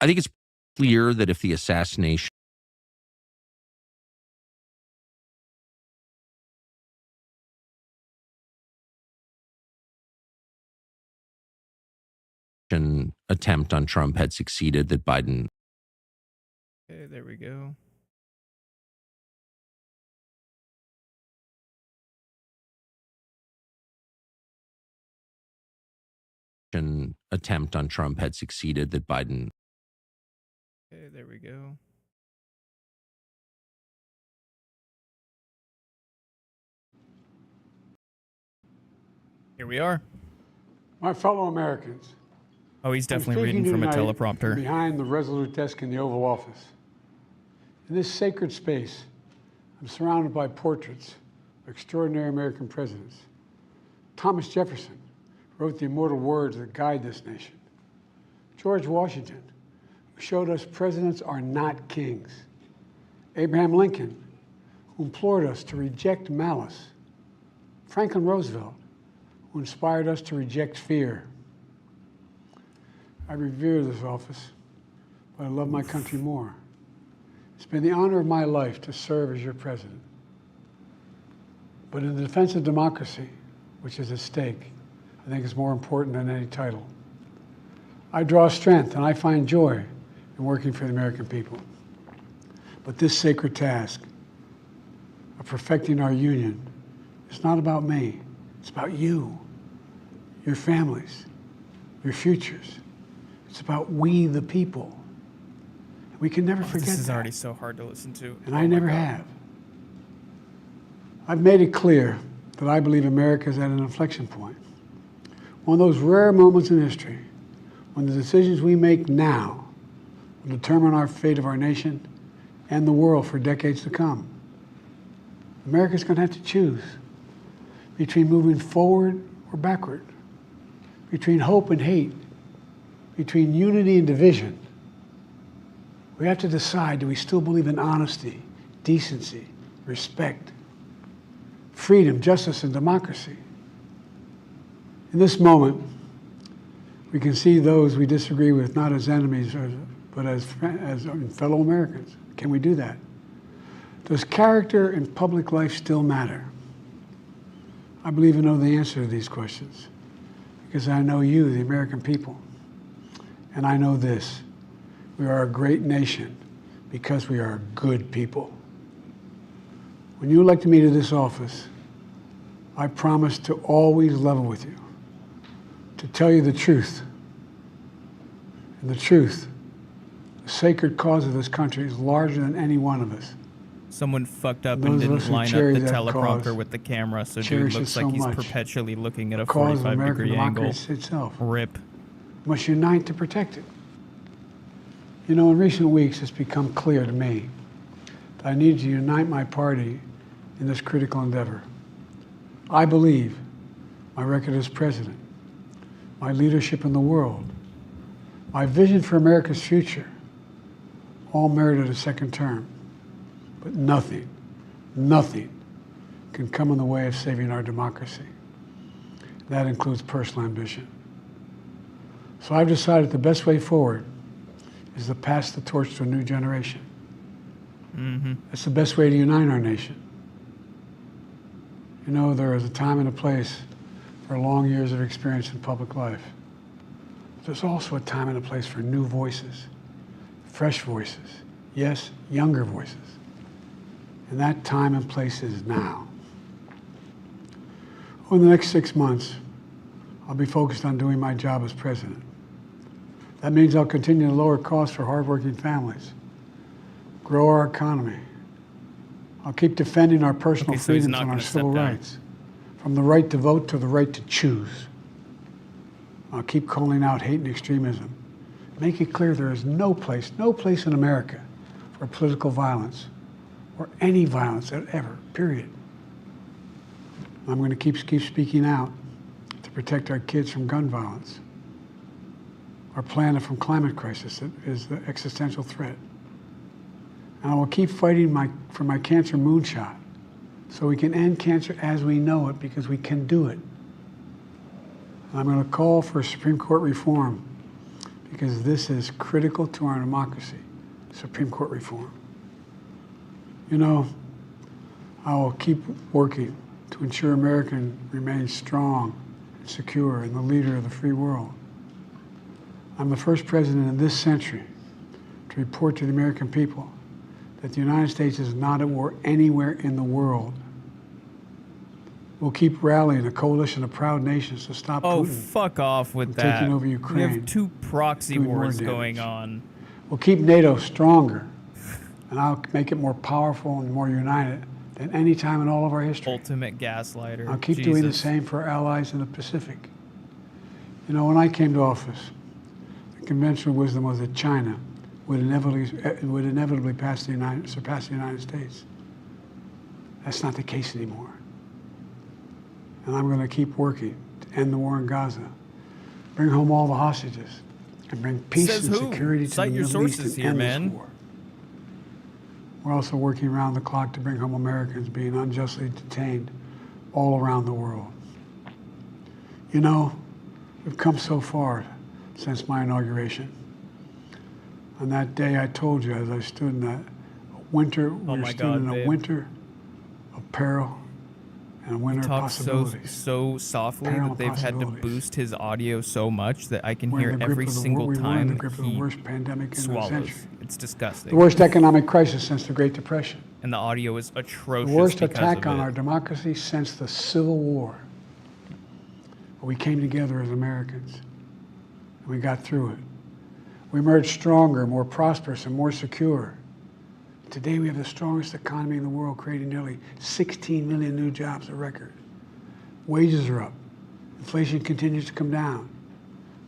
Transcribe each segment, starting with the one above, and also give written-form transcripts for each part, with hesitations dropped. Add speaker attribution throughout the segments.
Speaker 1: I think it's clear that if the assassination attempt on Trump had succeeded, that Biden
Speaker 2: Okay, there we go.
Speaker 1: attempt on Trump had succeeded, that Biden
Speaker 2: Okay, there we go. Here we are.
Speaker 3: My fellow Americans,
Speaker 2: Oh, he's
Speaker 3: I'm
Speaker 2: definitely
Speaker 3: speaking
Speaker 2: reading
Speaker 3: to you
Speaker 2: from a
Speaker 3: tonight from
Speaker 2: teleprompter.
Speaker 3: behind the Resolute desk in the Oval Office. In this sacred space, I'm surrounded by portraits of extraordinary American presidents. Thomas Jefferson wrote the immortal words that guide this nation. George Washington, who showed us presidents are not kings. Abraham Lincoln, who implored us to reject malice. Franklin Roosevelt, who inspired us to reject fear. I revere this office, but I love my country more. It's been the honor of my life to serve as your president. But in the defense of democracy, which is at stake, I think it's more important than any title. I draw strength and I find joy in working for the American people. But this sacred task of perfecting our union is not about me. It's about you, your families, your futures. It's about we, the people. We can never forget
Speaker 2: This is
Speaker 3: that.
Speaker 2: already so hard to listen to.
Speaker 3: And I never have. I've made it clear that I believe America is at an inflection point. One of those rare moments in history when the decisions we make now will determine our fate of our nation and the world for decades to come. America's going to have to choose between moving forward or backward, between hope and hate, between unity and division. We have to decide, do we still believe in honesty, decency, respect, freedom, justice, and democracy? In this moment, we can see those we disagree with not as enemies, but as fellow Americans. Can we do that? Does character in public life still matter? I believe I know the answer to these questions because I know you, the American people. And I know this, we are a great nation because we are good people. When you elected me to this office, I promised to always level with you, to tell you the truth. And the truth, the sacred cause of this country is larger than any one of us.
Speaker 2: Someone fucked up
Speaker 3: Those
Speaker 2: and
Speaker 3: of us
Speaker 2: didn't
Speaker 3: who
Speaker 2: line up
Speaker 3: cherish
Speaker 2: the
Speaker 3: that
Speaker 2: teleprompter
Speaker 3: cause
Speaker 2: with the camera, so dude
Speaker 3: cherish it
Speaker 2: looks
Speaker 3: so
Speaker 2: like he's
Speaker 3: much.
Speaker 2: perpetually looking at a
Speaker 3: The cause of
Speaker 2: 45-degree
Speaker 3: American
Speaker 2: angle.
Speaker 3: democracy itself.
Speaker 2: Rip.
Speaker 3: We must unite to protect it. You know, in recent weeks, it's become clear to me that I need to unite my party in this critical endeavor. I believe my record as president, my leadership in the world, my vision for America's future, all merited a second term. But nothing can come in the way of saving our democracy. That includes personal ambition. So I've decided the best way forward is to pass the torch to a new generation. That's the best way to unite our nation. You know, there is a time and a place for long years of experience in public life. There's also a time and a place for new voices, fresh voices, yes, younger voices. And that time and place is now. Over the next 6 months, I'll be focused on doing my job as president. That means I'll continue to lower costs for hardworking families, grow our economy. I'll keep defending our personal
Speaker 2: Okay, so he's
Speaker 3: freedoms
Speaker 2: not
Speaker 3: and our
Speaker 2: gonna step
Speaker 3: civil
Speaker 2: down.
Speaker 3: rights, from the right to vote to the right to choose. I'll keep calling out hate and extremism. Make it clear there is no place in America for political violence or any violence ever, period. I'm going to keep speaking out to protect our kids from gun violence, our planet from climate crisis that is the existential threat. And I will keep fighting for my cancer moonshot so we can end cancer as we know it, because we can do it. And I'm going to call for Supreme Court reform because this is critical to our democracy, Supreme Court reform. You know, I will keep working to ensure America remains strong and secure and the leader of the free world. I'm the first president in this century to report to the American people that the United States is not at war anywhere in the world. We'll keep rallying a coalition of proud nations to stop
Speaker 2: Oh,
Speaker 3: Putin
Speaker 2: fuck off with
Speaker 3: from taking
Speaker 2: that.
Speaker 3: over
Speaker 2: We
Speaker 3: Ukraine,
Speaker 2: have two proxy
Speaker 3: doing more
Speaker 2: wars
Speaker 3: damage.
Speaker 2: going on.
Speaker 3: We'll keep NATO stronger, and I'll make it more powerful and more united than any time in all of our history.
Speaker 2: Ultimate gaslighter.
Speaker 3: I'll keep doing the
Speaker 2: Jesus.
Speaker 3: same for our allies in the Pacific. You know, when I came to office, the conventional wisdom was that China would inevitably surpass the United States. That's not the case anymore. And I'm going to keep working to end the war in Gaza, bring home all the hostages, and bring peace
Speaker 2: Says
Speaker 3: and
Speaker 2: who?
Speaker 3: security to
Speaker 2: Cite
Speaker 3: the
Speaker 2: your
Speaker 3: Middle East
Speaker 2: sources
Speaker 3: and
Speaker 2: here,
Speaker 3: end
Speaker 2: man.
Speaker 3: this war. We're also working around the clock to bring home Americans being unjustly detained all around the world. You know, we've come so far since my inauguration. On that day, I told you, as I stood in that winter, we
Speaker 2: my
Speaker 3: stood
Speaker 2: God,
Speaker 3: in a
Speaker 2: babe.
Speaker 3: winter of peril and a winter of
Speaker 2: Talks
Speaker 3: possibilities.
Speaker 2: so softly
Speaker 3: Peril
Speaker 2: that
Speaker 3: and
Speaker 2: they've had to
Speaker 3: possibilities.
Speaker 2: boost his audio so much that I can
Speaker 3: We're in
Speaker 2: hear
Speaker 3: the grip
Speaker 2: every
Speaker 3: of the
Speaker 2: single
Speaker 3: we were in
Speaker 2: time
Speaker 3: the grip of the
Speaker 2: he
Speaker 3: worst pandemic in the
Speaker 2: swallows.
Speaker 3: century.
Speaker 2: It's disgusting.
Speaker 3: The worst economic crisis since the Great Depression.
Speaker 2: And the audio is
Speaker 3: The
Speaker 2: atrocious.
Speaker 3: worst
Speaker 2: because
Speaker 3: attack
Speaker 2: of
Speaker 3: on
Speaker 2: it.
Speaker 3: our democracy since the Civil War. But we came together as Americans, and we got through it. We emerged stronger, more prosperous, and more secure. Today, we have the strongest economy in the world, creating nearly 16 million new jobs, a record. Wages are up. Inflation continues to come down.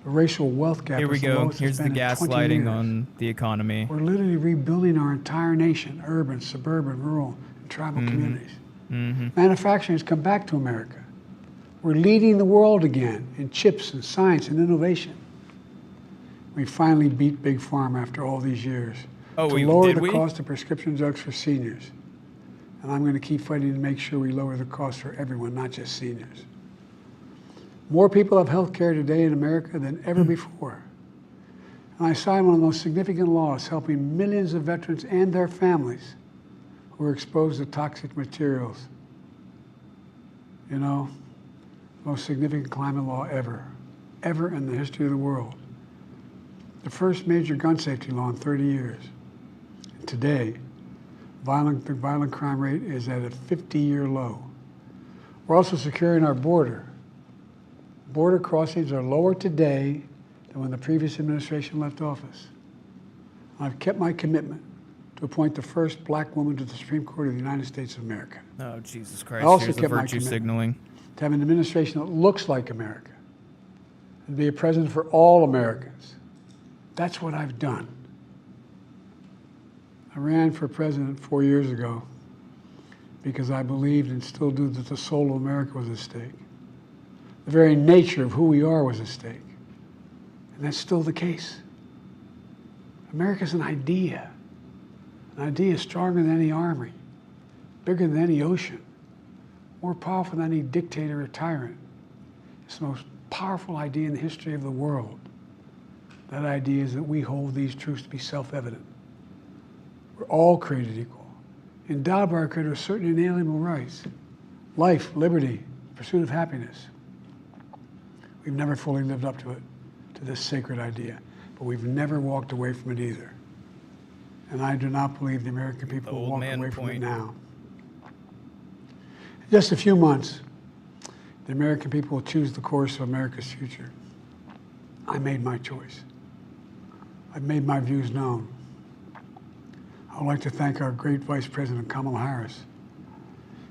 Speaker 3: The racial wealth gap
Speaker 2: Here we
Speaker 3: is the
Speaker 2: go.
Speaker 3: lowest
Speaker 2: Here's
Speaker 3: it's
Speaker 2: the
Speaker 3: been in 20
Speaker 2: gaslighting
Speaker 3: years.
Speaker 2: on the economy.
Speaker 3: We're literally rebuilding our entire nation, urban, suburban, rural, and tribal communities. Manufacturing has come back to America. We're leading the world again in chips and science and innovation. We finally beat Big Pharma after all these years
Speaker 2: Oh,
Speaker 3: to lower
Speaker 2: did
Speaker 3: the
Speaker 2: we?
Speaker 3: cost of prescription drugs for seniors. And I'm going to keep fighting to make sure we lower the cost for everyone, not just seniors. More people have health care today in America than ever before. And I signed one of the most significant laws helping millions of veterans and their families who were exposed to toxic materials. You know, most significant climate law ever in the history of the world. The first major gun safety law in 30 years. And today, the violent crime rate is at a 50-year low. We're also securing our border. Border crossings are lower today than when the previous administration left office. I've kept my commitment to appoint the first black woman to the Supreme Court of the United States of America.
Speaker 2: Oh, Jesus Christ.
Speaker 3: also
Speaker 2: Here's the
Speaker 3: kept my
Speaker 2: virtue
Speaker 3: commitment.
Speaker 2: signaling.
Speaker 3: To have an administration that looks like America and be a president for all Americans. That's what I've done. I ran for president 4 years ago because I believed and still do that the soul of America was at stake. The very nature of who we are was at stake. And that's still the case. America's an idea. An idea stronger than any army, bigger than any ocean, more powerful than any dictator or tyrant. It's the most powerful idea in the history of the world. That idea is that we hold these truths to be self-evident. We're all created equal, endowed by our Creator with certain inalienable rights: life, liberty, pursuit of happiness. We've never fully lived up to it, to this sacred idea, but we've never walked away from it either. And I do not believe the American people will
Speaker 2: old
Speaker 3: walk
Speaker 2: man
Speaker 3: away from it
Speaker 2: point.
Speaker 3: now. In just a few months, the American people will choose the course of America's future. I made my choice. I've made my views known. I would like to thank our great Vice President Kamala Harris.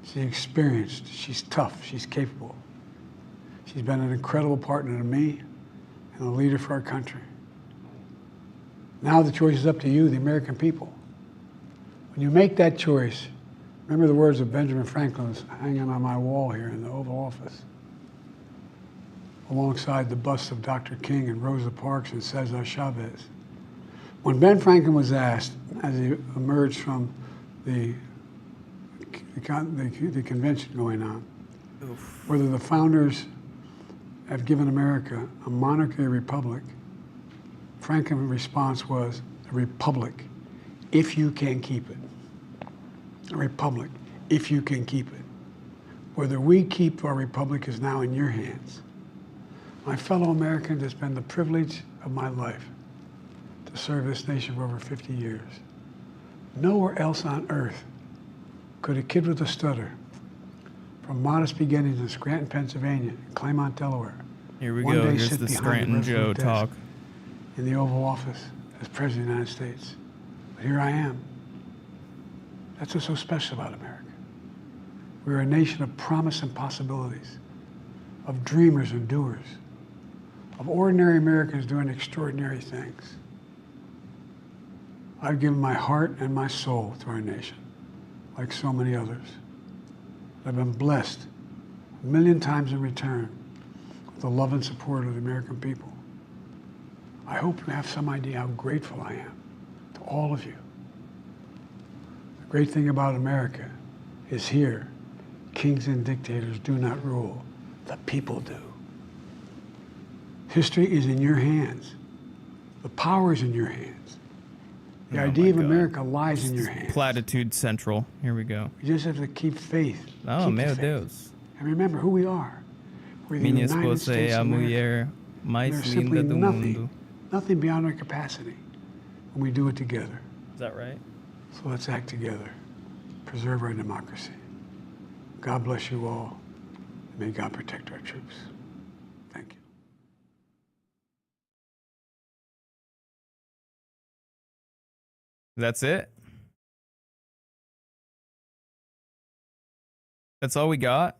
Speaker 3: She's experienced, she's tough, she's capable. She's been an incredible partner to me and a leader for our country. Now the choice is up to you, the American people. When you make that choice, remember the words of Benjamin Franklin hanging on my wall here in the Oval Office, alongside the busts of Dr. King and Rosa Parks and Cesar Chavez. When Ben Franklin was asked, as he emerged from the convention going on, whether the founders have given America a monarchy or republic, Franklin's response was a republic, if you can keep it. A republic, if you can keep it. Whether we keep our republic is now in your hands. My fellow Americans, it's been the privilege of my life to serve this nation for over 50 years. Nowhere else on earth could a kid with a stutter from modest beginnings in Scranton, Pennsylvania, and Claymont, Delaware,
Speaker 2: Here we
Speaker 3: one
Speaker 2: go.
Speaker 3: day
Speaker 2: Here's
Speaker 3: sit
Speaker 2: the
Speaker 3: behind
Speaker 2: Scranton
Speaker 3: the
Speaker 2: Joe
Speaker 3: desk
Speaker 2: talk.
Speaker 3: in the Oval Office as President of the United States. But here I am. That's what's so special about America. We're a nation of promise and possibilities, of dreamers and doers, of ordinary Americans doing extraordinary things. I've given my heart and my soul to our nation, like so many others. I've been blessed a million times in return with the love and support of the American people. I hope you have some idea how grateful I am to all of you. The great thing about America is here, kings and dictators do not rule, the people do. History is in your hands. The power is in your hands. The idea of America lies in your hands.
Speaker 2: Platitude Central. Here we go.
Speaker 3: You just have to keep faith.
Speaker 2: Oh,
Speaker 3: keep the
Speaker 2: meu
Speaker 3: faith.
Speaker 2: Deus.
Speaker 3: And remember who we are. We're the
Speaker 2: Minha
Speaker 3: United
Speaker 2: esposa
Speaker 3: States
Speaker 2: é a
Speaker 3: of America.
Speaker 2: mulher mais
Speaker 3: There's
Speaker 2: linda
Speaker 3: simply
Speaker 2: do mundo.
Speaker 3: nothing beyond our capacity when we do it together.
Speaker 2: Is that right?
Speaker 3: So let's act together. Preserve our democracy. God bless you all. And may God protect our troops. Thank you.
Speaker 2: That's it? That's all we got?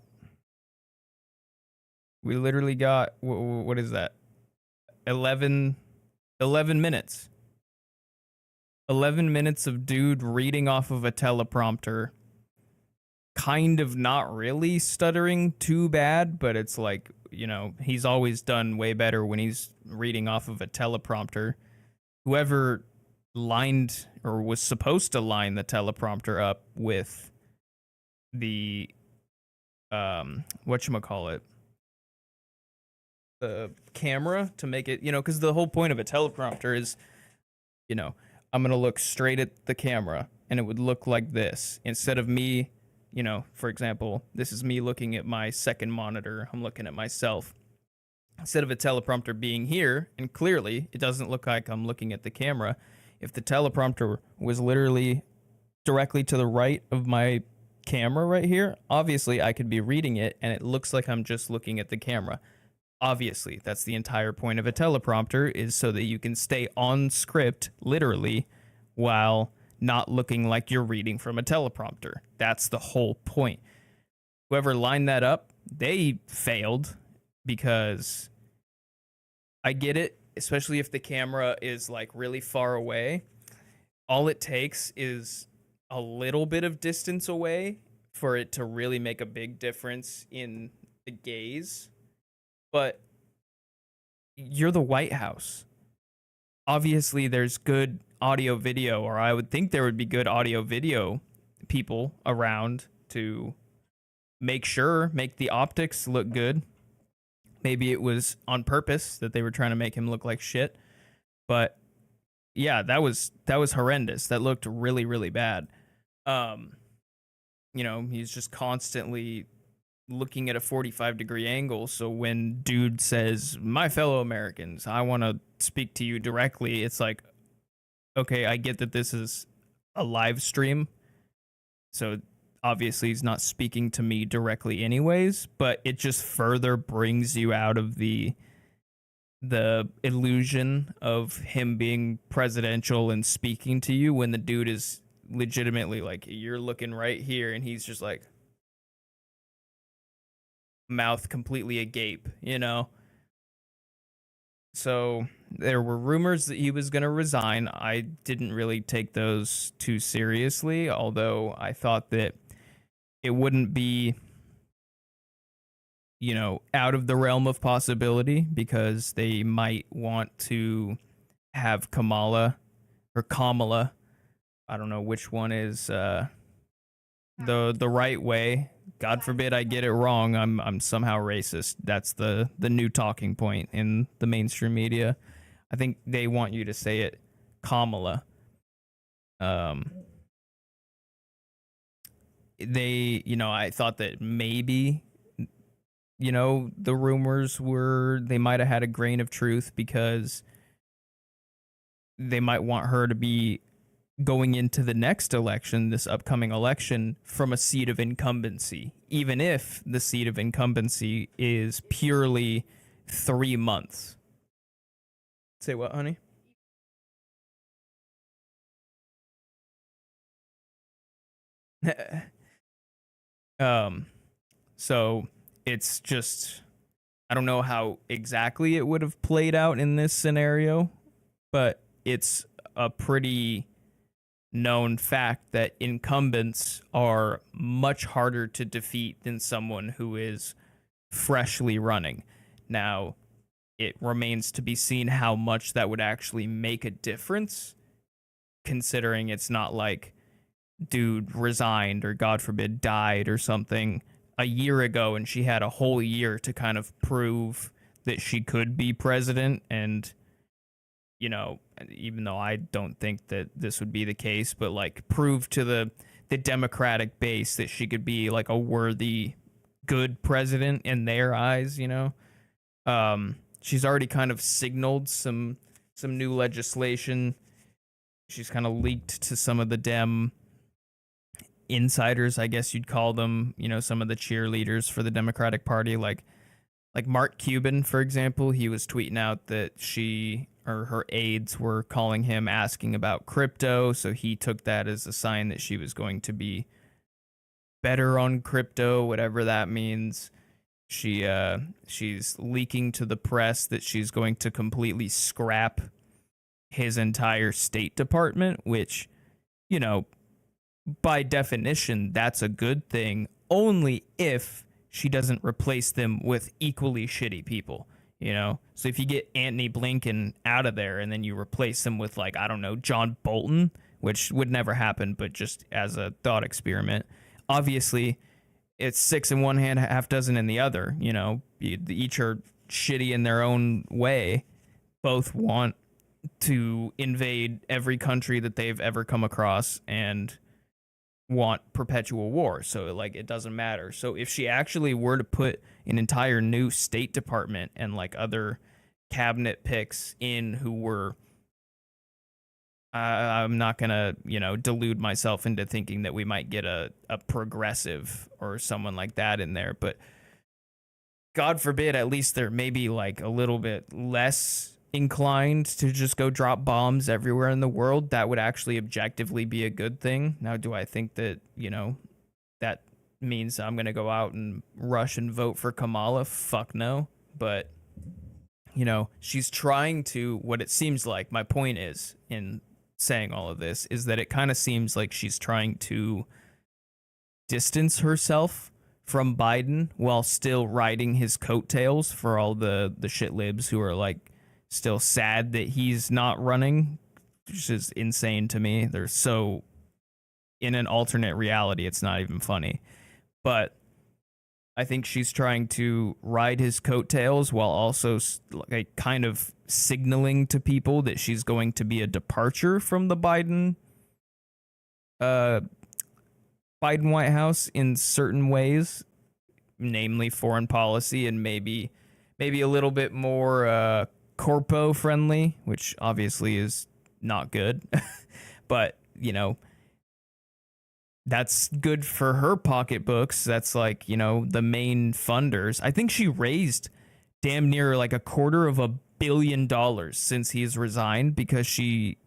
Speaker 2: We literally got, what is that? 11 minutes. 11 minutes of dude reading off of a teleprompter. Kind of not really stuttering too bad, but it's like, you know, he's always done way better when he's reading off of a teleprompter. Whoever lined or was supposed to line the teleprompter up with the whatchamacallit, the camera to make it, you know, because the whole point of a teleprompter is, you know, I'm gonna look straight at the camera and it would look like this instead of me, you know, for example, this is me looking at my second monitor, I'm looking at myself. Instead of a teleprompter being here, and clearly it doesn't look like I'm looking at the camera, if the teleprompter was literally directly to the right of my camera right here, obviously I could be reading it and it looks like I'm just looking at the camera. Obviously, that's the entire point of a teleprompter, is so that you can stay on script, literally, while not looking like you're reading from a teleprompter. That's the whole point. Whoever lined that up, they failed, because I get it, especially if the camera is like really far away. All it takes is a little bit of distance away for it to really make a big difference in the gaze. But you're the White House. Obviously, there's good audio video, or I would think there would be good audio video people around to make the optics look good. Maybe it was on purpose that they were trying to make him look like shit. But yeah, that was horrendous. That looked really, really bad. You know, he's just constantly looking at a 45-degree angle. So when dude says, "My fellow Americans, I want to speak to you directly," it's like, okay, I get that this is a live stream, so obviously he's not speaking to me directly anyways, but it just further brings you out of the illusion of him being presidential and speaking to you when the dude is legitimately like, you're looking right here and he's just like mouth completely agape, you know? So there were rumors that he was going to resign. I didn't really take those too seriously, although I thought that it wouldn't be, you know, out of the realm of possibility, because they might want to have Kamala, I don't know which one is the right way. God forbid I get it wrong. I'm somehow racist. That's the new talking point in the mainstream media. I think they want you to say it Kamala. They, I thought that maybe, the rumors were they might have had a grain of truth because they might want her to be going into the next election, this upcoming election, from a seat of incumbency, even if the seat of incumbency is purely 3 months. Say what, honey? So it's just, I don't know how exactly it would have played out in this scenario, but it's a pretty known fact that incumbents are much harder to defeat than someone who is freshly running. Now, it remains to be seen how much that would actually make a difference, considering it's not like dude resigned or, God forbid, died or something a year ago and she had a whole year to kind of prove that she could be president. And, even though I don't think that this would be the case, but like prove to the Democratic base that she could be like a worthy, good president in their eyes, she's already kind of signaled some new legislation. She's kind of leaked to some of the Dem insiders, I guess you'd call them, some of the cheerleaders for the Democratic Party, like Mark Cuban, for example. He was tweeting out that she or her aides were calling him asking about crypto, so he took that as a sign that she was going to be better on crypto, whatever that means. She's leaking to the press that she's going to completely scrap his entire State Department, which, by definition, that's a good thing, only if she doesn't replace them with equally shitty people, So if you get Antony Blinken out of there and then you replace them with, like, I don't know, John Bolton, which would never happen, but just as a thought experiment, obviously it's 6 in one hand, half dozen in the other, each are shitty in their own way. Both want to invade every country that they've ever come across and want perpetual war, so like it doesn't matter. So if she actually were to put an entire new State Department and like other cabinet picks in who were I'm not gonna delude myself into thinking that we might get a progressive or someone like that in there, but God forbid, at least they're maybe like a little bit less inclined to just go drop bombs everywhere in the world. That would actually objectively be a good thing. Now, do I think that, that means I'm going to go out and rush and vote for Kamala? Fuck no. But, she's trying to, what it seems like, my point is, in saying all of this, is that it kind of seems like she's trying to distance herself from Biden while still riding his coattails for all the shit libs who are like, still sad that he's not running, which is insane to me. They're so in an alternate reality, it's not even funny. But I think she's trying to ride his coattails while also like kind of signaling to people that she's going to be a departure from the Biden White House in certain ways, namely foreign policy and maybe a little bit more corpo friendly, which obviously is not good. But, that's good for her pocketbooks. That's like, the main funders. I think she raised damn near like $250 million since he's resigned because she,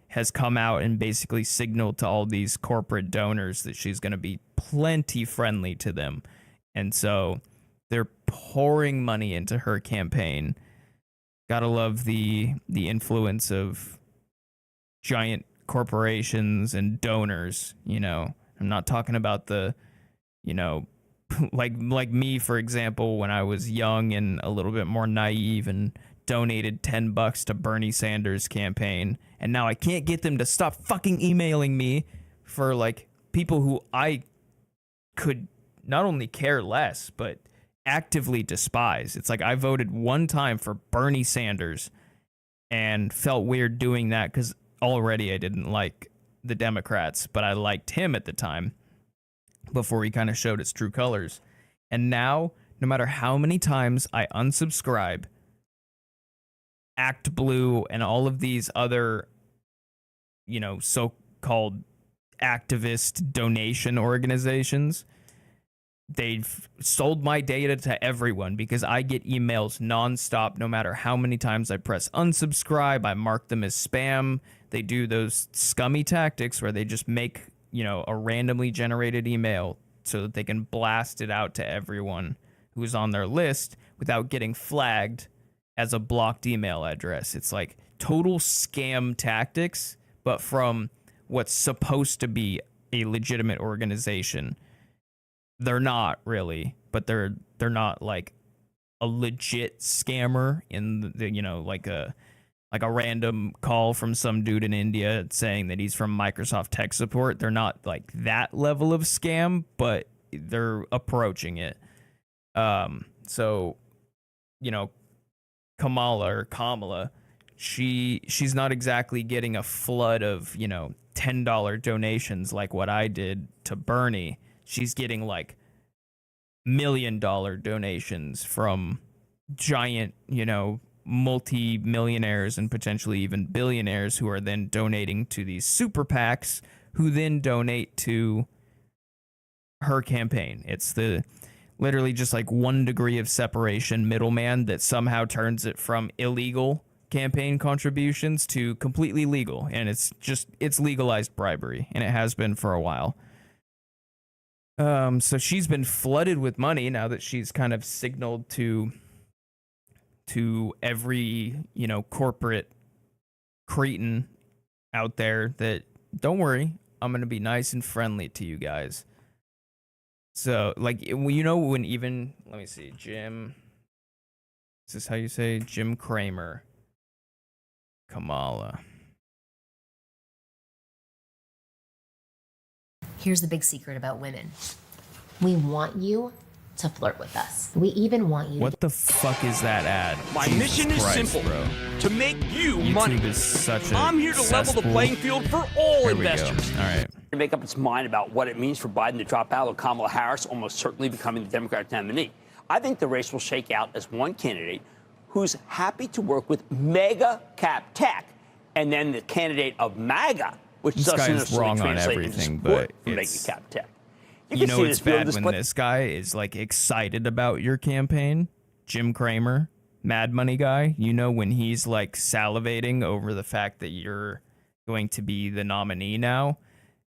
Speaker 2: has come out and basically signaled to all these corporate donors that she's going to be plenty friendly to them. And so they're pouring money into her campaign. Gotta love the influence of giant corporations and donors. I'm not talking about the, like me, for example, when I was young and a little bit more naive and donated $10 to Bernie Sanders' campaign, and now I can't get them to stop fucking emailing me for like people who I could not only care less, but actively despise. It's like I voted one time for Bernie Sanders and felt weird doing that because already I didn't like the Democrats, but I liked him at the time before he kind of showed its true colors. And now, no matter how many times I unsubscribe, Act Blue and all of these other, you know, so-called activist donation organizations, they've sold my data to everyone because I get emails nonstop no matter how many times I press unsubscribe. I mark them as spam. They do those scummy tactics where they just make, you know, a randomly generated email so that they can blast it out to everyone who's on their list without getting flagged as a blocked email address. It's like total scam tactics, but from what's supposed to be a legitimate organization. They're not really, but they're not like a legit scammer in the, you know, like a random call from some dude in India saying that he's from Microsoft tech support. They're not like that level of scam, but they're approaching it. So, you know, Kamala, she's not exactly getting a flood of, you know, $10 donations like what I did to Bernie. She's getting like $1 million donations from giant, you know, multi-millionaires and potentially even billionaires who are then donating to these super PACs who then donate to her campaign. It's the literally just like 1 degree of separation middleman that somehow turns it from illegal campaign contributions to completely legal. And it's legalized bribery, and it has been for a while. So she's been flooded with money now that she's kind of signaled to every, you know, corporate cretin out there that don't worry, I'm going to be nice and friendly to you guys. So like, you know, when even, let me see, Jim, is this how you say Jim Cramer, Kamala.
Speaker 4: Here's the big secret about women. We want you to flirt with us. We even want you
Speaker 2: What the fuck is that ad?
Speaker 5: My
Speaker 2: Jesus
Speaker 5: mission is
Speaker 2: Christ,
Speaker 5: simple.
Speaker 2: bro.
Speaker 5: To make you
Speaker 2: YouTube
Speaker 5: money.
Speaker 2: is such a
Speaker 5: I'm here to level the
Speaker 2: cesspool.
Speaker 5: playing field for all
Speaker 2: Here we go.
Speaker 5: investors.
Speaker 2: All right.
Speaker 5: To make up its mind about what it means for Biden to drop out of Kamala Harris, almost certainly becoming the Democratic nominee. I think the race will shake out as one candidate who's happy to work with mega cap tech, and then the candidate of MAGA, which
Speaker 2: This
Speaker 5: doesn't
Speaker 2: guy is
Speaker 5: necessarily
Speaker 2: wrong on
Speaker 5: translate into
Speaker 2: everything,
Speaker 5: support
Speaker 2: but
Speaker 5: for mega
Speaker 2: it's,
Speaker 5: cap tech.
Speaker 2: you
Speaker 5: can
Speaker 2: know,
Speaker 5: see
Speaker 2: it's
Speaker 5: this field
Speaker 2: bad when
Speaker 5: split.
Speaker 2: this guy is like excited about your campaign. Jim Cramer, Mad Money guy, you know, when he's like salivating over the fact that you're going to be the nominee now,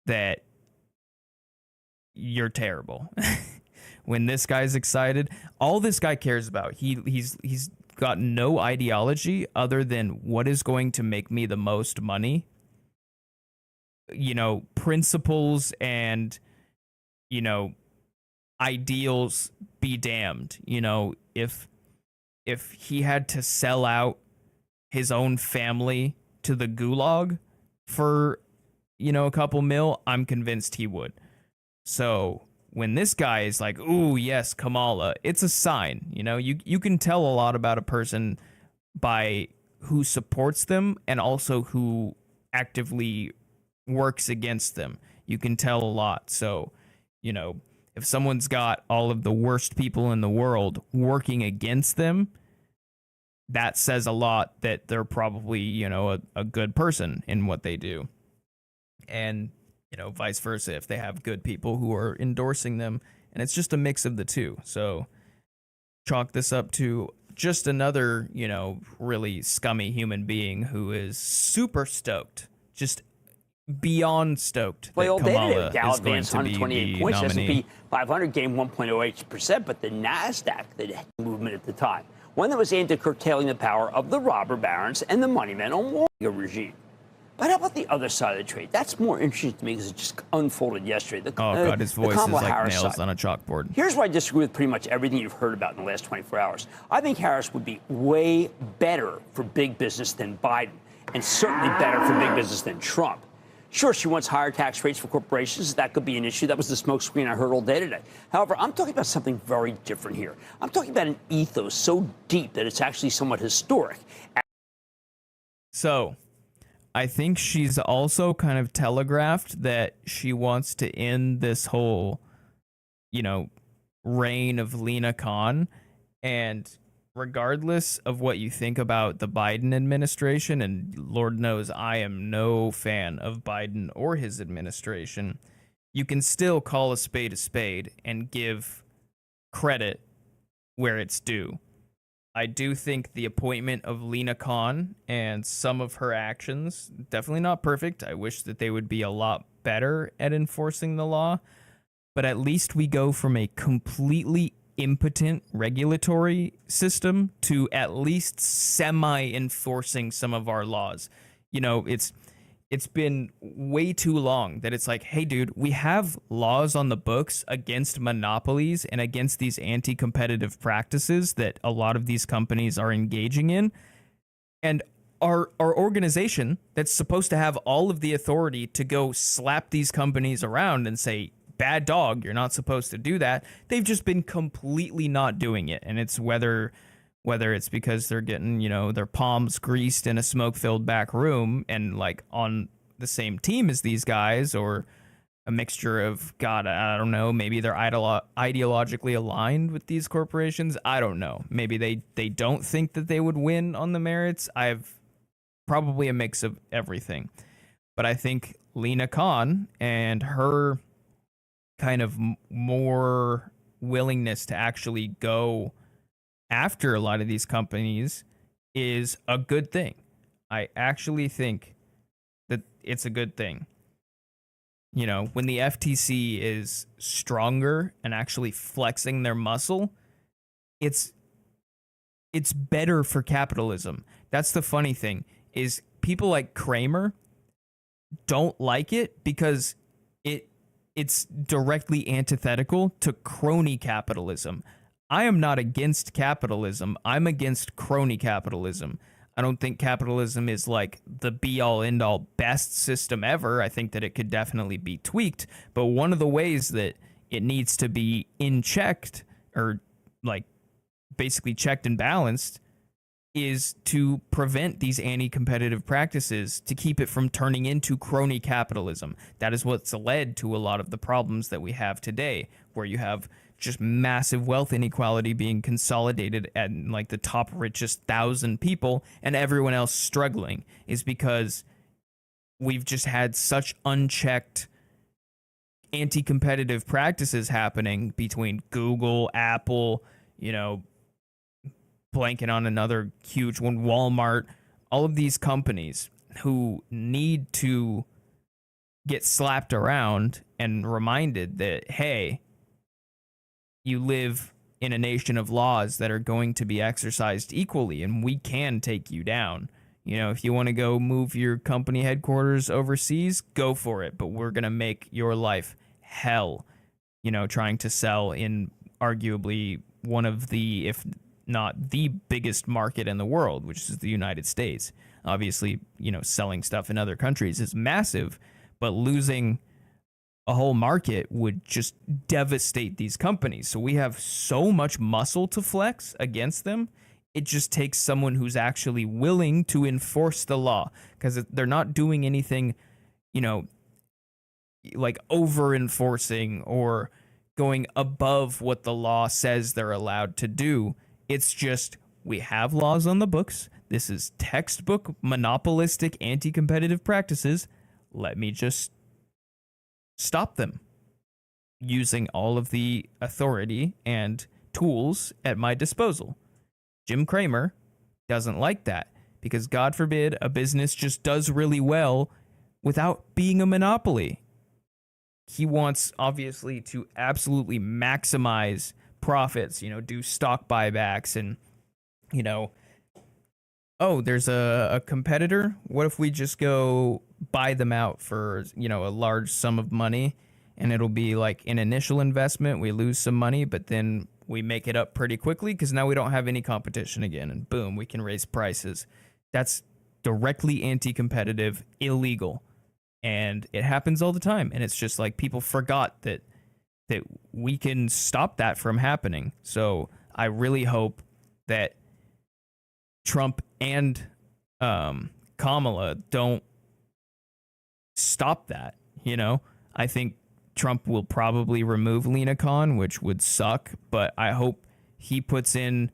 Speaker 2: that you're terrible. When this guy's excited, all this guy cares about, he's got no ideology other than what is going to make me the most money. You know, principles and, you know, ideals be damned. You know, if he had to sell out his own family to the gulag for, you know, a couple mil, I'm convinced he would. So when this guy is like, ooh, yes, Kamala, it's a sign. You know, you can tell a lot about a person by who supports them and also who actively works against them. You can tell a lot. So, you know, if someone's got all of the worst people in the world working against them, that says a lot that they're probably, you know, a good person in what they do. And, you know, vice versa, if they have good people who are endorsing them. And it's just a mix of the two. So chalk this up to just another, you know, really scummy human being who is super stoked, just beyond stoked
Speaker 5: Play
Speaker 2: that
Speaker 5: all day today.
Speaker 2: Kamala
Speaker 5: Dow
Speaker 2: is going
Speaker 5: advanced
Speaker 2: to be
Speaker 5: 128
Speaker 2: the
Speaker 5: points.
Speaker 2: nominee.
Speaker 5: S&P 500 gained 1.08%, but the Nasdaq, the movement at the time, one that was aimed at curtailing the power of the robber barons and the money men on the regime. But how about the other side of the trade? That's more interesting to me because it just unfolded yesterday.
Speaker 2: Oh, God, his voice is
Speaker 5: Kamala
Speaker 2: like
Speaker 5: Harris
Speaker 2: nails
Speaker 5: side.
Speaker 2: on a chalkboard.
Speaker 5: Here's where I disagree with pretty much everything you've heard about in the last 24 hours. I think Harris would be way better for big business than Biden, and certainly better for big business than Trump. Sure, she wants higher tax rates for corporations. That could be an issue. That was the smokescreen I heard all day today. However, I'm talking about something very different here. I'm talking about an ethos so deep that it's actually somewhat historic.
Speaker 2: So, I think she's also kind of telegraphed that she wants to end this whole, reign of Lena Khan. And regardless of what you think about the Biden administration, and Lord knows I am no fan of Biden or his administration, you can still call a spade and give credit where it's due. I do think the appointment of Lena Khan and some of her actions, definitely not perfect. I wish that they would be a lot better at enforcing the law, but at least we go from a completely impotent regulatory system to at least semi-enforcing some of our laws. It's been way too long that it's like, hey, dude, we have laws on the books against monopolies and against these anti-competitive practices that a lot of these companies are engaging in. And our organization that's supposed to have all of the authority to go slap these companies around and say, bad dog, you're not supposed to do that. They've just been completely not doing it. And it's whether it's because they're getting, their palms greased in a smoke-filled back room and like on the same team as these guys, or a mixture of, God, I don't know, maybe they're ideologically aligned with these corporations. I don't know. Maybe they don't think that they would win on the merits. I've probably a mix of everything. But I think Lena Khan and her kind of more willingness to actually go after a lot of these companies is a good thing. I actually think that it's a good thing. When the FTC is stronger and actually flexing their muscle, it's better for capitalism. That's the funny thing, is people like Cramer don't like it because it's directly antithetical to crony capitalism. I am not against capitalism. I'm against crony capitalism. I don't think capitalism is like the be-all, end-all best system ever. I think that it could definitely be tweaked. But one of the ways that it needs to be checked, or like basically checked and balanced, is to prevent these anti-competitive practices, to keep it from turning into crony capitalism. That is what's led to a lot of the problems that we have today, where you have just massive wealth inequality being consolidated at like the top richest 1,000 people and everyone else struggling, is because we've just had such unchecked anti-competitive practices happening between Google, Apple, blanking on another huge one, Walmart, all of these companies who need to get slapped around and reminded that, hey, you live in a nation of laws that are going to be exercised equally, and we can take you down. If you want to go move your company headquarters overseas, go for it. But we're going to make your life hell, trying to sell in arguably one of the, if not the biggest market in the world, which is the United States. Obviously, selling stuff in other countries is massive, but losing a whole market would just devastate these companies. So we have so much muscle to flex against them. It just takes someone who's actually willing to enforce the law, because they're not doing anything, like over enforcing or going above what the law says they're allowed to do. It's just, we have laws on the books. This is textbook monopolistic anti-competitive practices. Let me just stop them using all of the authority and tools at my disposal. Jim Cramer doesn't like that, because God forbid a business just does really well without being a monopoly. He wants, obviously, to absolutely maximize profits, do stock buybacks and, oh, there's a competitor. What if we just go buy them out for, a large sum of money, and it'll be like an initial investment. We lose some money, but then we make it up pretty quickly because now we don't have any competition again, and boom, we can raise prices. That's directly anti-competitive, illegal, and it happens all the time. And it's just like people forgot that we can stop that from happening. So I really hope that Trump and Kamala don't stop that, I think Trump will probably remove Lena Khan, which would suck, but I hope he puts in,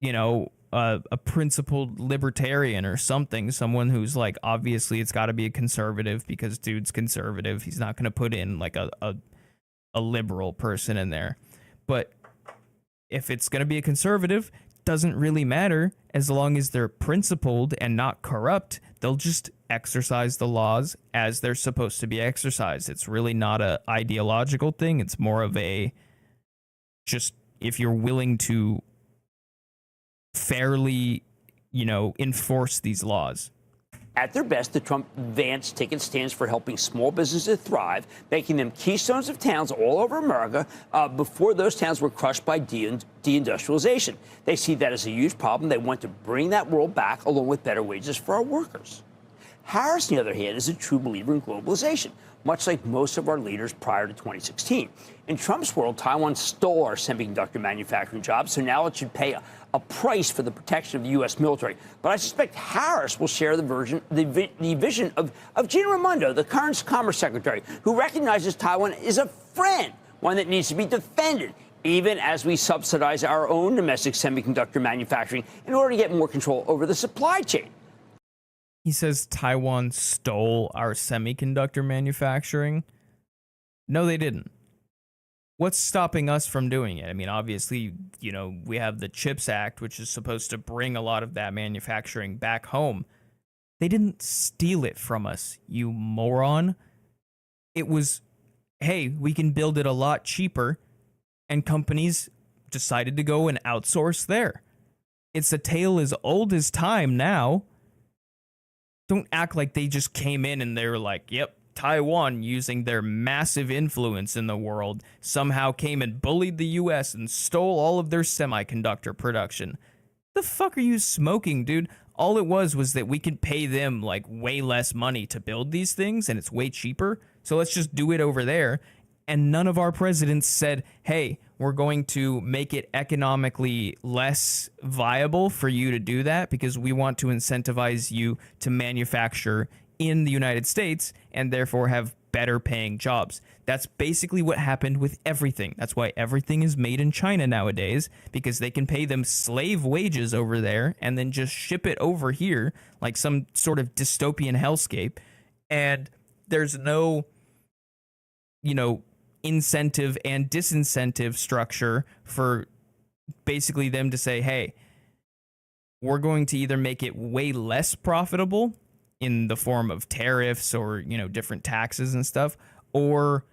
Speaker 2: a principled libertarian or something, someone who's like, obviously it's got to be a conservative because dude's conservative. He's not going to put in like a liberal person in there. But if it's going to be a conservative, doesn't really matter as long as they're principled and not corrupt. They'll just exercise the laws as they're supposed to be exercised. It's really not a ideological thing. It's more of a just if you're willing to fairly, enforce these laws.
Speaker 5: At their best, the Trump-Vance ticket stands for helping small businesses thrive, making them keystones of towns all over America before those towns were crushed by deindustrialization. They see that as a huge problem. They want to bring that world back along with better wages for our workers. Harris, on the other hand, is a true believer in globalization, much like most of our leaders prior to 2016. In Trump's world, Taiwan stole our semiconductor manufacturing jobs, so now it should pay a price for the protection of the U.S. military. But I suspect Harris will share the vision of Gina Raimondo, the current Commerce Secretary, who recognizes Taiwan is a friend, one that needs to be defended, even as we subsidize our own domestic semiconductor manufacturing in order to get more control over the supply chain.
Speaker 2: He says Taiwan stole our semiconductor manufacturing. No, they didn't. What's stopping us from doing it? I mean, obviously, we have the CHIPS Act, which is supposed to bring a lot of that manufacturing back home. They didn't steal it from us, you moron. It was, hey, we can build it a lot cheaper, and companies decided to go and outsource there. It's a tale as old as time now. Don't act like they just came in and they were like, yep, Taiwan, using their massive influence in the world, somehow came and bullied the U.S. and stole all of their semiconductor production. The fuck are you smoking, dude? All it was that we could pay them like way less money to build these things and it's way cheaper. So let's just do it over there. And none of our presidents said, hey, we're going to make it economically less viable for you to do that because we want to incentivize you to manufacture in the United States and therefore have better paying jobs. That's basically what happened with everything. That's why everything is made in China nowadays, because they can pay them slave wages over there and then just ship it over here like some sort of dystopian hellscape. And there's no, incentive and disincentive structure for basically them to say, hey, we're going to either make it way less profitable in the form of tariffs or, different taxes and stuff, or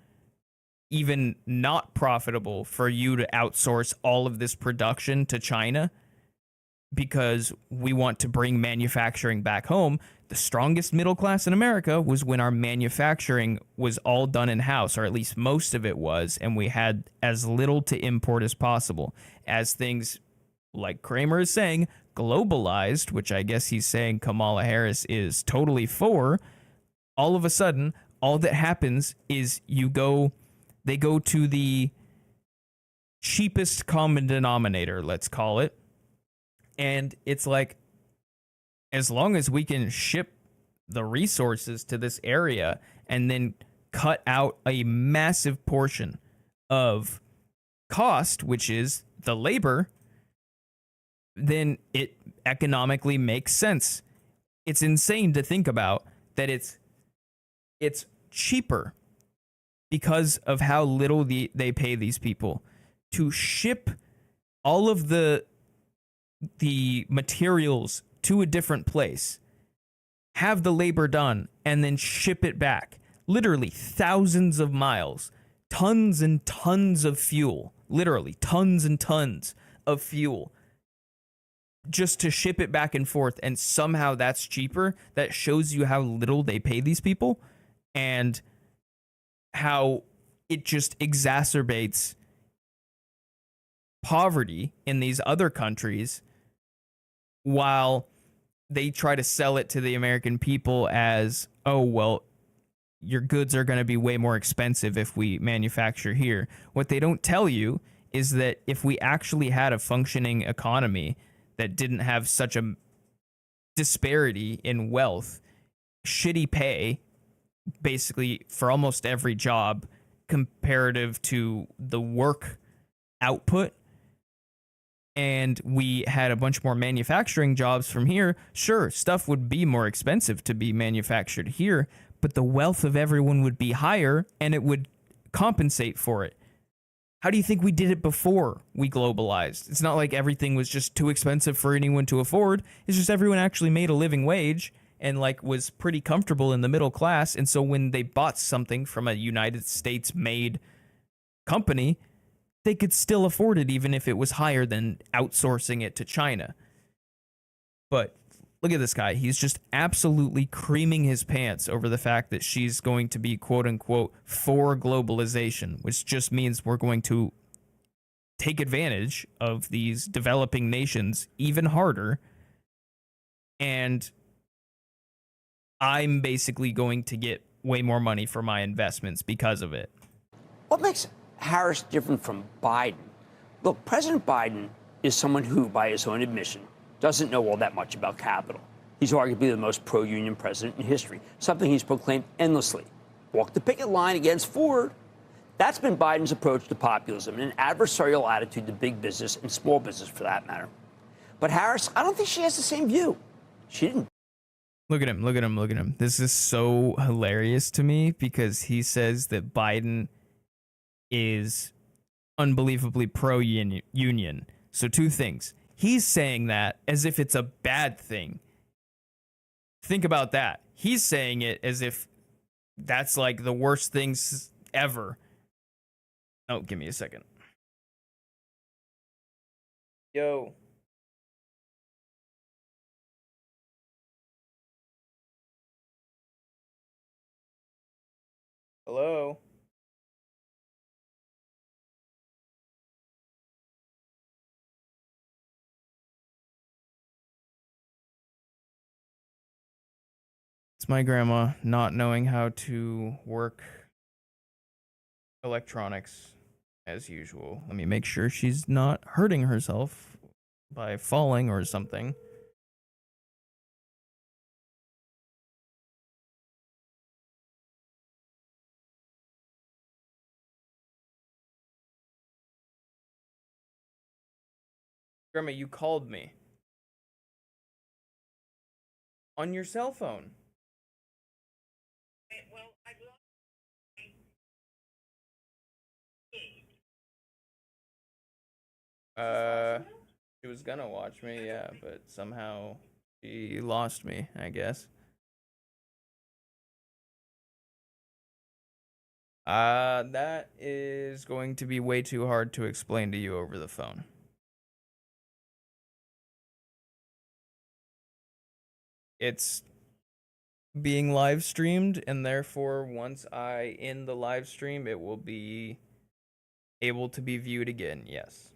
Speaker 2: even not profitable for you to outsource all of this production to China because we want to bring manufacturing back home. The strongest middle class in America was when our manufacturing was all done in-house, or at least most of it was, and we had as little to import as possible. As things, like Kramer is saying, globalized, which I guess he's saying Kamala Harris is totally for, all of a sudden, all that happens is they go to the cheapest common denominator, let's call it, and it's like, as long as we can ship the resources to this area and then cut out a massive portion of cost, which is the labor, then it economically makes sense. It's insane to think about that it's cheaper because of how little they pay these people to ship all of the materials to a different place, have the labor done, and then ship it back. Literally thousands of miles, tons and tons of fuel, literally tons and tons of fuel just to ship it back and forth, and somehow that's cheaper. That shows you how little they pay these people and how it just exacerbates poverty in these other countries, while they try to sell it to the American people as, oh, well, your goods are going to be way more expensive if we manufacture here. What they don't tell you is that if we actually had a functioning economy that didn't have such a disparity in wealth, shitty pay, basically for almost every job comparative to the work output, and we had a bunch more manufacturing jobs from here, sure, stuff would be more expensive to be manufactured here, but the wealth of everyone would be higher and it would compensate for it. How do you think we did it before we globalized? It's not like everything was just too expensive for anyone to afford. It's just everyone actually made a living wage and like was pretty comfortable in the middle class. And so when they bought something from a United States made company, they could still afford it even if it was higher than outsourcing it to China. But look at this guy. He's just absolutely creaming his pants over the fact that she's going to be, quote unquote, for globalization, which just means we're going to take advantage of these developing nations even harder. And I'm basically going to get way more money for my investments because of it.
Speaker 5: What makes Harris different from Biden? Look, President Biden is someone who, by his own admission, doesn't know all that much about capital. He's arguably the most pro-union president in history, something he's proclaimed endlessly. Walk the picket line against Ford. That's been Biden's approach to populism and an adversarial attitude to big business and small business, for that matter. But Harris, I don't think she has the same view. She didn't.
Speaker 2: Look at him, look at him, look at him. This is so hilarious to me because he says that Biden is unbelievably pro-union. So two things. He's saying that as if it's a bad thing. Think about that. He's saying it as if that's like the worst things ever. Oh, give me a second. Yo. Hello? It's my grandma not knowing how to work electronics as usual. Let me make sure she's not hurting herself by falling or something. Grandma, you called me. On your cell phone.
Speaker 6: Well, I lost
Speaker 2: She was gonna watch me, yeah, but somehow she lost me, I guess. That is going to be way too hard to explain to you over the phone. It's being live streamed, and therefore once I end the live stream, it will be able to be viewed again, yes.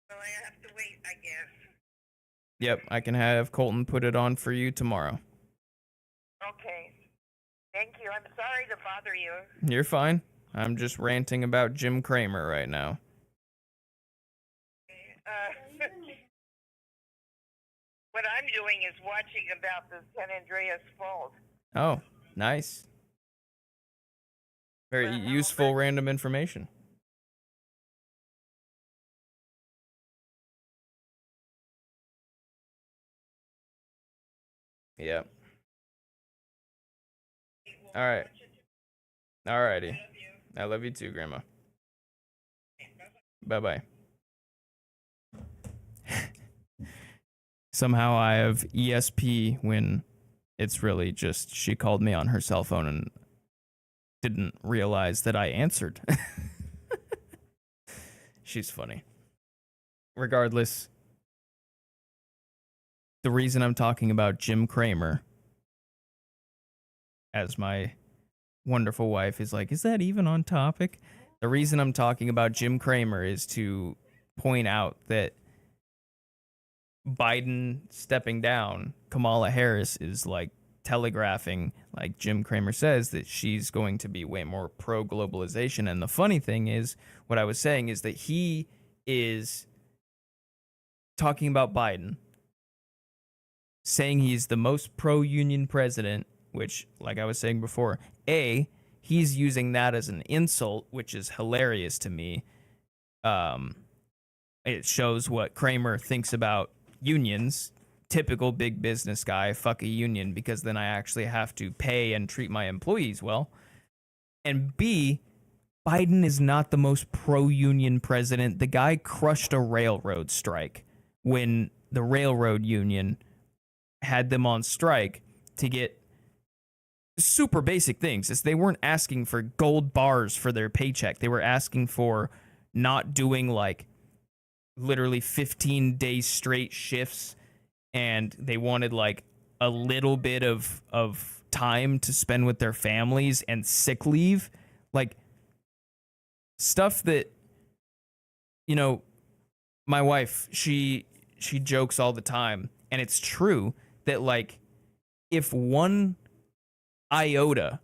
Speaker 6: Well, I have to wait, I guess.
Speaker 2: Yep, I can have Colton put it on for you tomorrow.
Speaker 6: Okay. Thank you. I'm sorry to bother you.
Speaker 2: You're fine. I'm just ranting about Jim Cramer right now.
Speaker 6: What I'm doing is watching about the San Andreas Fault.
Speaker 2: Oh, nice. Very useful random information. Yep. All right. Alrighty. I love you too, Grandma. Bye-bye. Somehow I have ESP when it's really just she called me on her cell phone and didn't realize that I answered. She's funny. Regardless, the reason I'm talking about Jim Cramer, as my wonderful wife is like, is that even on topic? The reason I'm talking about Jim Cramer is to point out that Biden stepping down, Kamala Harris is like telegraphing, like Jim Cramer says, that she's going to be way more pro-globalization. And the funny thing is, what I was saying is that he is talking about Biden, saying he's the most pro-union president, which, like I was saying before, A, he's using that as an insult, which is hilarious to me. It shows what Kramer thinks about unions. Typical big business guy, fuck a union, because then I actually have to pay and treat my employees well. And B, Biden is not the most pro-union president. The guy crushed a railroad strike when the railroad union had them on strike to get super basic things. They weren't asking for gold bars for their paycheck. They were asking for not doing like literally 15 days straight shifts, and they wanted like a little bit of time to spend with their families and sick leave, like stuff that, you know, my wife, she jokes all the time, and it's true that like if one iota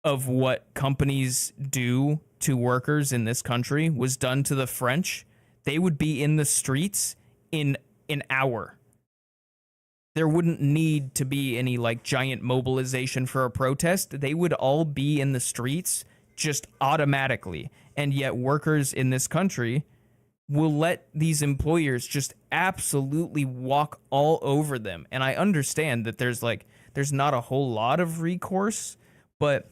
Speaker 2: of what companies do to workers in this country was done to the French, they would be in the streets in an hour. There wouldn't need to be any like giant mobilization for a protest. They would all be in the streets just automatically. And yet workers in this country will let these employers just absolutely walk all over them. And I understand that there's not a whole lot of recourse, but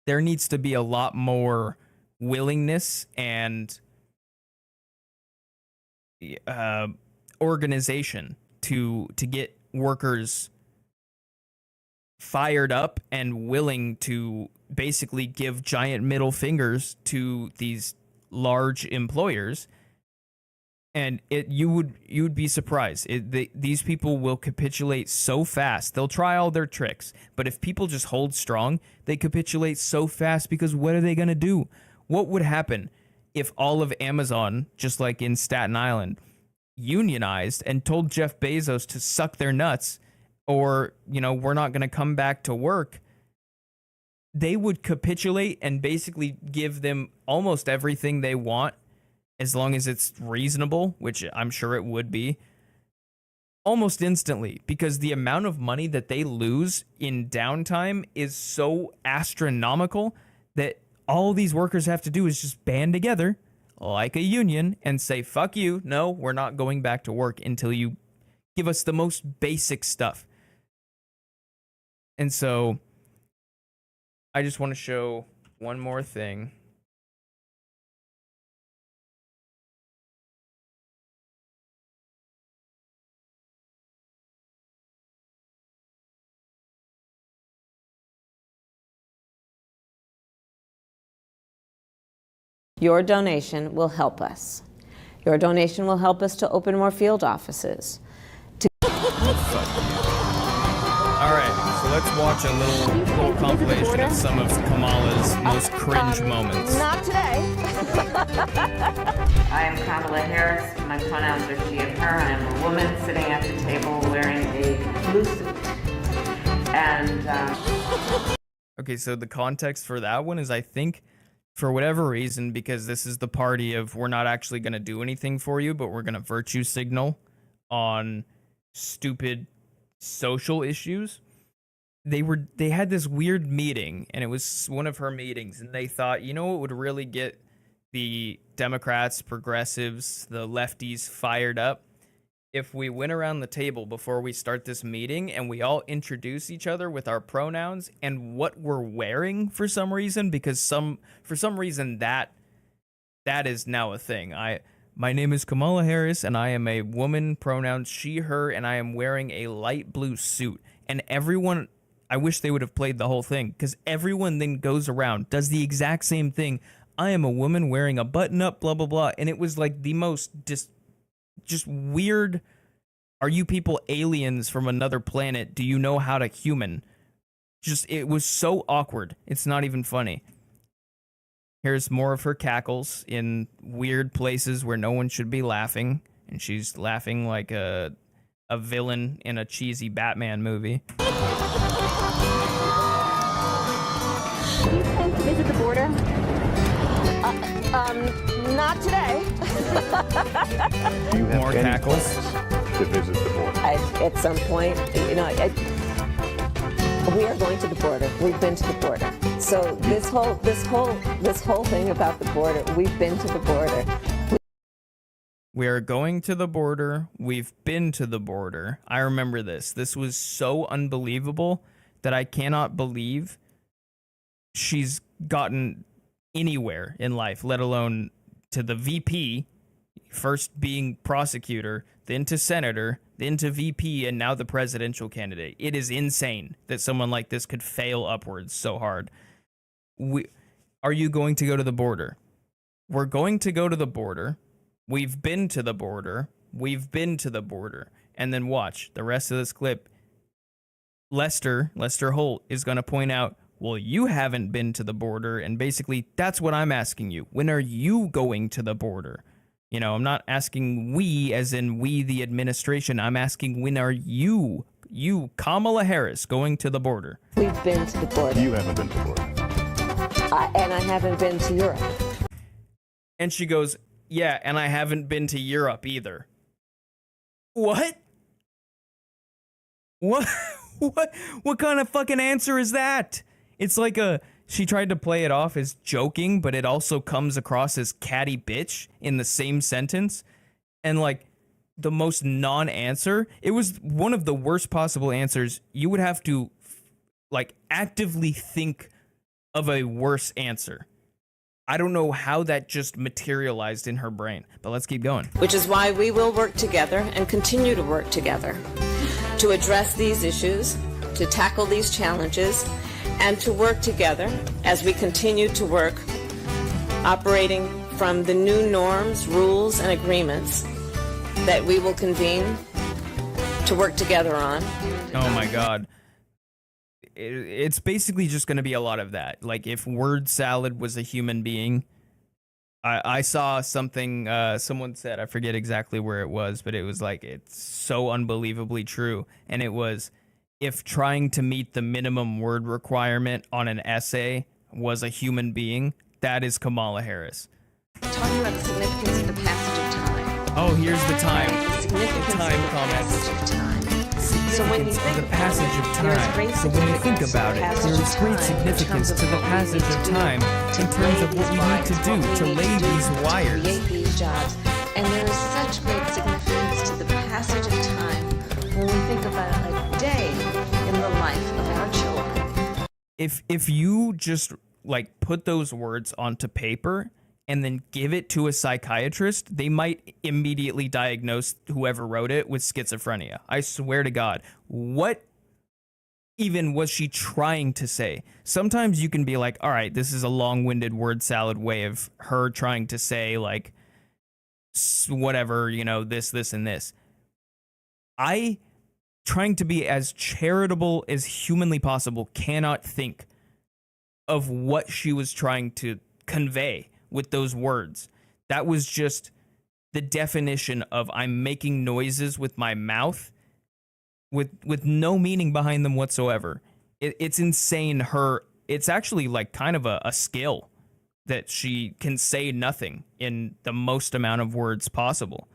Speaker 2: there needs to be a lot more willingness and organization to get workers fired up and willing to basically give giant middle fingers to these large employers. And you would be surprised. These people will capitulate so fast. They'll try all their tricks, but if people just hold strong, they capitulate so fast, because what are they going to do? What would happen if all of Amazon, just like in Staten Island, unionized and told Jeff Bezos to suck their nuts, or, you know, we're not going to come back to work? They would capitulate and basically give them almost everything they want, as long as it's reasonable, which I'm sure it would be, almost instantly, because the amount of money that they lose in downtime is so astronomical that all these workers have to do is just band together like a union and say, fuck you, no, we're not going back to work until you give us the most basic stuff. And so I just want to show one more thing.
Speaker 7: Your donation will help us. Your donation will help us to open more field offices.
Speaker 2: All right, so let's watch a little compilation of some of Kamala's most cringe moments.
Speaker 7: Not today.
Speaker 8: I am Kamala Harris. My pronouns are she and her. I am a woman sitting at the table wearing a blue suit. And
Speaker 2: Okay, so the context for that one is, I think, for whatever reason, because this is the party of we're not actually going to do anything for you, but we're going to virtue signal on stupid social issues. They had this weird meeting, and it was one of her meetings, and they thought, you know what would really get the Democrats, progressives, the lefties fired up? If we went around the table before we start this meeting and we all introduce each other with our pronouns and what we're wearing for some reason, because for some reason that is now a thing. My name is Kamala Harris, and I am a woman, pronouns she, her, and I am wearing a light blue suit. And everyone, I wish they would have played the whole thing, because everyone then goes around, does the exact same thing. I am a woman wearing a button-up, blah, blah, blah. And it was like the most just weird. Are you people aliens from another planet? Do you know how to human? It was so awkward. It's not even funny. Here's more of her cackles in weird places where no one should be laughing, and she's laughing like a villain in a cheesy Batman movie.
Speaker 9: Do you plan to visit the border?
Speaker 7: Not today.
Speaker 2: More cackles.
Speaker 10: to visit the border?
Speaker 7: At some point, we are going to the border. We've been to the border. So this whole thing about the border, we've been to the border.
Speaker 2: We are going to the border. We've been to the border. I remember this. This was so unbelievable that I cannot believe she's gotten anywhere in life, let alone to the VP, first being prosecutor, then to senator, then to VP, and now the presidential candidate. It is insane that someone like this could fail upwards so hard. Are you going to go to the border? We're going to go to the border. We've been to the border. We've been to the border. And then watch the rest of this clip. Lester Holt is going to point out, well, you haven't been to the border. And basically, that's what I'm asking you. When are you going to the border? You know, I'm not asking we as in we, the administration. I'm asking, when are you, Kamala Harris, going to the border?
Speaker 7: We've been to the border.
Speaker 10: You haven't been to the border.
Speaker 7: And I haven't been to Europe.
Speaker 2: And she goes, yeah, and I haven't been to Europe either. What? What kind of fucking answer is that? It's like she tried to play it off as joking, but it also comes across as catty bitch in the same sentence. And like the most non-answer, it was one of the worst possible answers. You would have to like actively think of a worse answer. I don't know how that just materialized in her brain, but let's keep going.
Speaker 7: Which is why we will work together and continue to work together to address these issues, to tackle these challenges, and to work together as we continue to work operating from the new norms, rules, and agreements that we will convene to work together on.
Speaker 2: Oh my God. It's basically just going to be a lot of that. Like if word salad was a human being, I saw something someone said, I forget exactly where it was, but it was like, it's so unbelievably true. And it was, if trying to meet the minimum word requirement on an essay was a human being, that is Kamala Harris.
Speaker 7: Talking about the significance of the passage of time.
Speaker 2: Oh, here's the time.
Speaker 7: The significance
Speaker 2: time
Speaker 7: of the
Speaker 2: comments.
Speaker 7: passage of time. So when you think
Speaker 2: the passage of
Speaker 7: about it,
Speaker 2: time. So when you think about it, there's great significance to the passage of time in terms of what we need to do to lay these wires.
Speaker 7: Create these jobs. And there is such great significance to the passage of time when we think about a day in the life of our children.
Speaker 2: If you just like put those words onto paper and then give it to a psychiatrist, they might immediately diagnose whoever wrote it with schizophrenia. I swear to God. What even was she trying to say? Sometimes you can be like, all right, this is a long-winded word salad way of her trying to say like whatever, you know, this, and this. I, trying to be as charitable as humanly possible, cannot think of what she was trying to convey with those words. That was just the definition of I'm making noises with my mouth with no meaning behind them whatsoever. It's insane. It's actually like kind of a skill that she can say nothing in the most amount of words possible.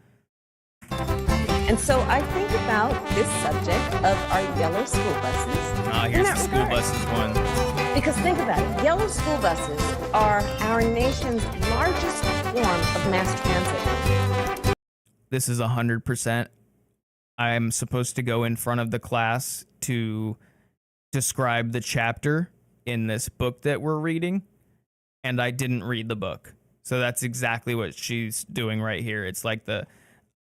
Speaker 7: And so I think about this subject of our yellow school buses.
Speaker 2: Here's the school buses one.
Speaker 7: Because think about it, yellow school buses are our nation's largest form of mass transit.
Speaker 2: This is 100%. I'm supposed to go in front of the class to describe the chapter in this book that we're reading, and I didn't read the book. So that's exactly what she's doing right here. It's like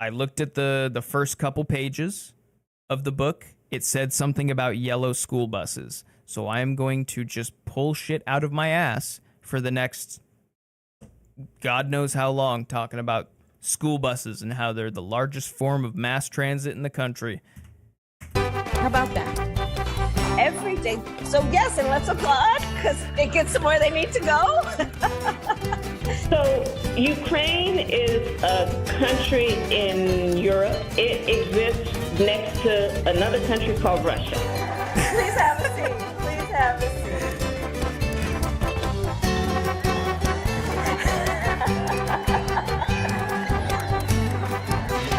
Speaker 2: I looked at the first couple pages of the book. It said something about yellow school buses. So I am going to just pull shit out of my ass for the next God knows how long, talking about school buses and how they're the largest form of mass transit in the country.
Speaker 7: How about that? Every day. So yes, and let's applaud because it gets them where they need to go.
Speaker 11: So Ukraine is a country in Europe. It exists next to another country called Russia.
Speaker 7: Please have a seat. Please have a seat.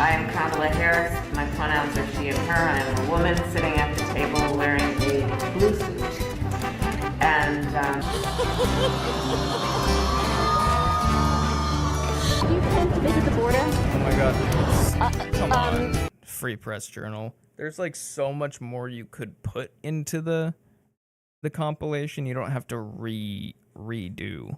Speaker 8: I am Kamala Harris. My pronouns are she and her. I am a woman sitting at the table wearing a blue suit. And
Speaker 9: Do you plan to visit the border?
Speaker 2: Oh my god. Come on. Free Press Journal. There's like so much more you could put into the compilation. You don't have to redo.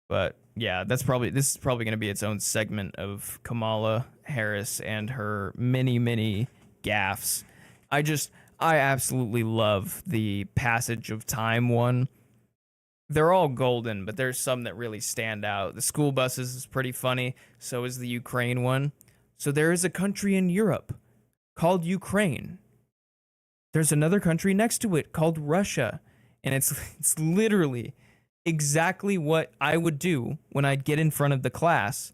Speaker 2: But yeah, this is probably going to be its own segment of Kamala Harris and her many gaffes. I absolutely love the Passage of Time one. They're all golden, but there's some that really stand out. The school buses is pretty funny. So is the Ukraine one. So there is a country in Europe called Ukraine. There's another country next to it called Russia. And it's literally exactly what I would do when I'd get in front of the class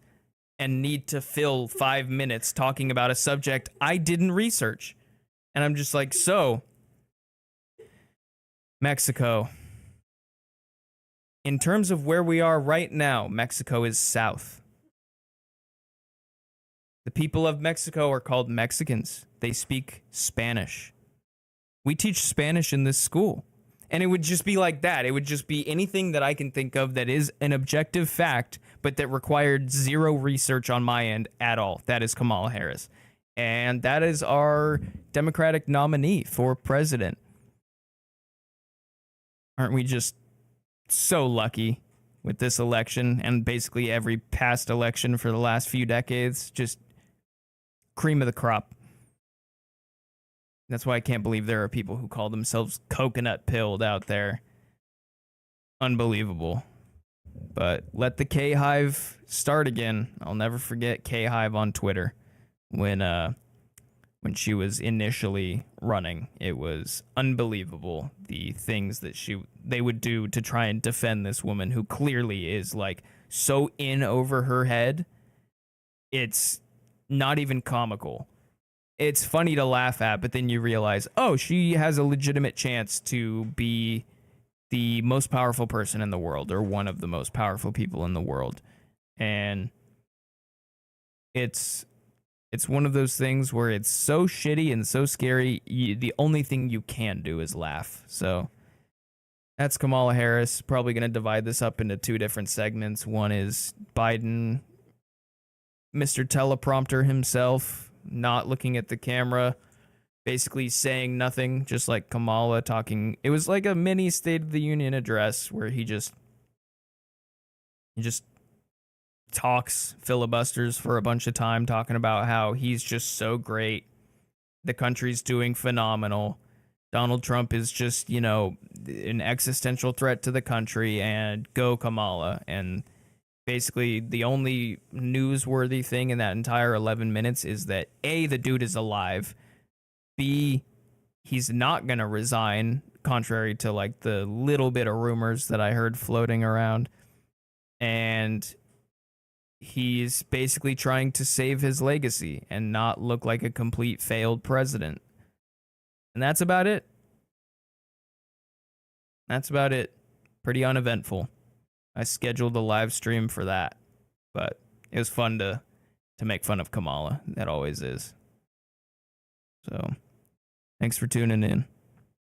Speaker 2: and need to fill 5 minutes talking about a subject I didn't research. And I'm just like, so, Mexico. In terms of where we are right now, Mexico is south. The people of Mexico are called Mexicans. They speak Spanish. We teach Spanish in this school. And it would just be like that. It would just be anything that I can think of that is an objective fact, but that required zero research on my end at all. That is Kamala Harris. And that is our Democratic nominee for president. Aren't we just so lucky with this election and basically every past election for the last few decades? Just cream of the crop. That's why I can't believe there are people who call themselves coconut pilled out there. Unbelievable. But let the K-Hive start again. I'll never forget K-Hive on Twitter when she was initially running. It was unbelievable the things that they would do to try and defend this woman who clearly is like so in over her head. It's not even comical. It's funny to laugh at, but then you realize, oh, she has a legitimate chance to be the most powerful person in the world, or one of the most powerful people in the world. And it's one of those things where it's so shitty and so scary, the only thing you can do is laugh. So that's Kamala Harris. Probably going to divide this up into two different segments. One is Biden, Mr. Teleprompter himself, not looking at the camera, basically saying nothing, just like Kamala talking. It was like a mini State of the Union address where he just talks, filibusters for a bunch of time, talking about how he's just so great. The country's doing phenomenal. Donald Trump is just, an existential threat to the country, and go Kamala. And basically, the only newsworthy thing in that entire 11 minutes is that A, the dude is alive. B, he's not going to resign, contrary to like the little bit of rumors that I heard floating around. And he's basically trying to save his legacy and not look like a complete failed president. And that's about it. Pretty uneventful. I scheduled a live stream for that, but it was fun to make fun of Kamala. That always is. So, thanks for tuning in.